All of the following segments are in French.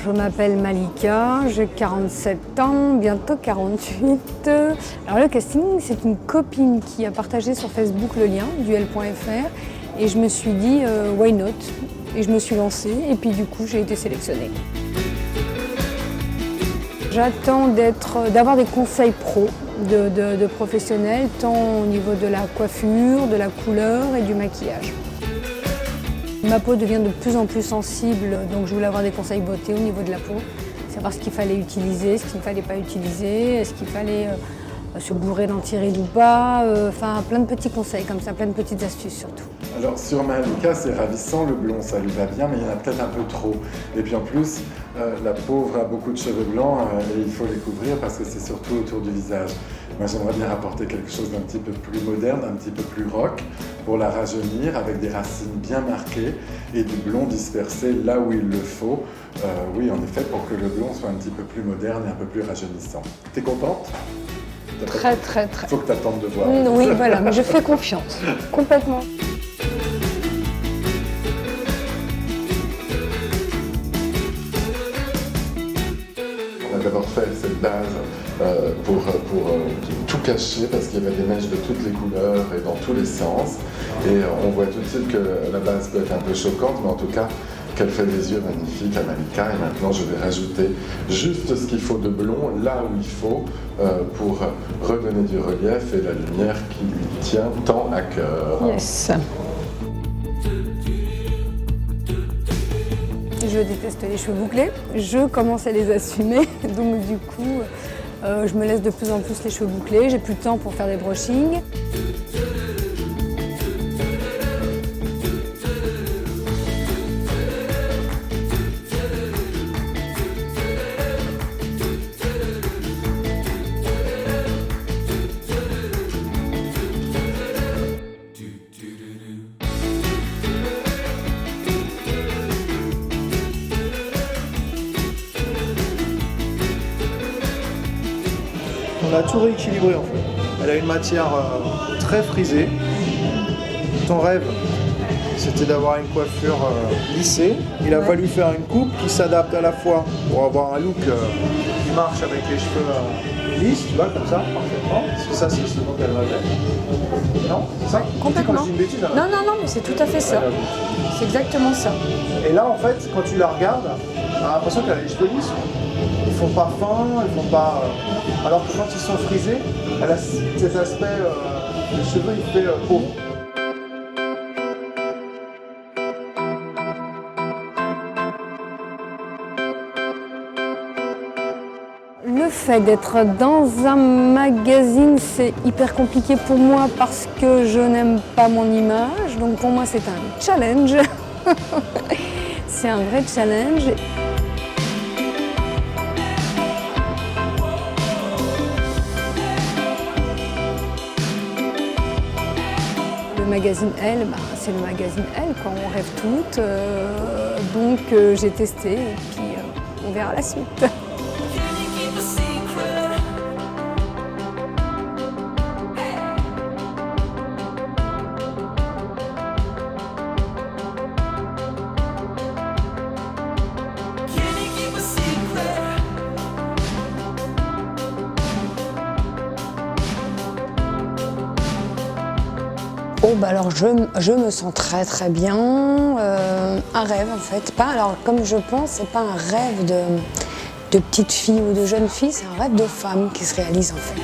je m'appelle Malika, j'ai 47 ans, bientôt 48. Alors le casting, c'est une copine qui a partagé sur Facebook le lien, duel.fr, et je me suis dit why not? Et je me suis lancée, et puis du coup j'ai été sélectionnée. J'attends d'avoir des conseils pros de professionnels, tant au niveau de la coiffure, de la couleur et du maquillage. Ma peau devient de plus en plus sensible, donc je voulais avoir des conseils beauté au niveau de la peau. Savoir ce qu'il fallait utiliser, ce qu'il ne fallait pas utiliser, est-ce qu'il fallait se bourrer d'antiride ou pas, enfin plein de petits conseils comme ça, plein de petites astuces surtout. Alors sur Malika, c'est ravissant, le blond ça lui va bien, mais il y en a peut-être un peu trop. Et puis en plus, la pauvre a beaucoup de cheveux blancs et il faut les couvrir parce que c'est surtout autour du visage. Moi j'aimerais bien apporter quelque chose d'un petit peu plus moderne, un petit peu plus rock, pour la rajeunir avec des racines bien marquées et du blond dispersé là où il le faut. Oui, en effet, pour que le blond soit un petit peu plus moderne et un peu plus rajeunissant. T'es contente ? Très, très, très. Il faut que tu attendes de voir. Oui, voilà, mais je fais confiance, complètement. On a d'abord fait cette base pour tout cacher parce qu'il y avait des mèches de toutes les couleurs et dans tous les sens. Et on voit tout de suite que la base peut être un peu choquante, mais en tout cas qu'elle fait des yeux magnifiques à Malika. Et maintenant je vais rajouter juste ce qu'il faut de blond là où il faut pour redonner du relief et la lumière qui lui tient tant à cœur. Yes. Je déteste les cheveux bouclés, je commence à les assumer, donc du coup je me laisse de plus en plus les cheveux bouclés, j'ai plus de temps pour faire des brushings. On a tout rééquilibré en fait. Elle a une matière très frisée. Ton rêve, c'était d'avoir une coiffure lissée. Il a fallu faire une coupe qui s'adapte à la fois pour avoir un look qui marche avec les cheveux lisses, tu vois, comme ça, parfaitement. Parce que ça, c'est ce dont elle rêvait. Non, c'est ça? Complètement. Quand je dis une bêtise, Non, mais c'est tout à fait ça. C'est exactement ça. Et là, en fait, quand tu la regardes, on a l'impression qu'elle a les cheveux lisses. Ils font pas fin, ils font pas... Alors que quand ils sont frisés, elle a cet aspect, le cheveu il fait peau. Le fait d'être dans un magazine, c'est hyper compliqué pour moi parce que je n'aime pas mon image. Donc pour moi, c'est un challenge. C'est un vrai challenge. Le magazine Elle, c'est le magazine Elle, quand on rêve toutes. Donc j'ai testé et puis on verra la suite. Oh, alors je me sens très très bien, un rêve en fait, alors comme je pense, c'est pas un rêve de petite fille ou de jeune fille, c'est un rêve de femme qui se réalise en fait.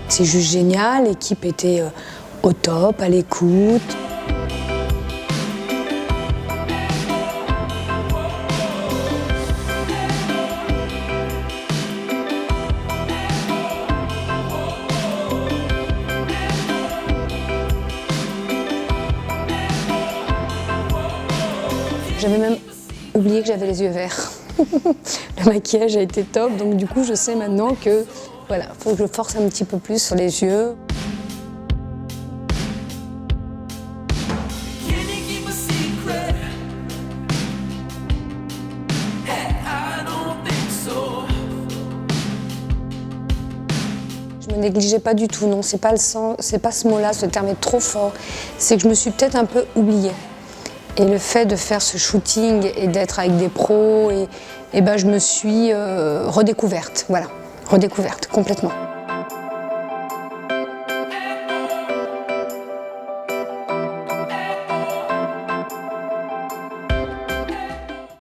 C'est juste génial, l'équipe était au top, à l'écoute. J'avais même oublié que j'avais les yeux verts. Le maquillage a été top, donc du coup je sais maintenant que voilà, faut que je force un petit peu plus sur les yeux. Je me négligeais pas du tout, non, c'est pas ce mot-là, ce terme est trop fort. C'est que je me suis peut-être un peu oubliée. Et le fait de faire ce shooting et d'être avec des pros, et ben je me suis redécouverte, voilà, redécouverte complètement.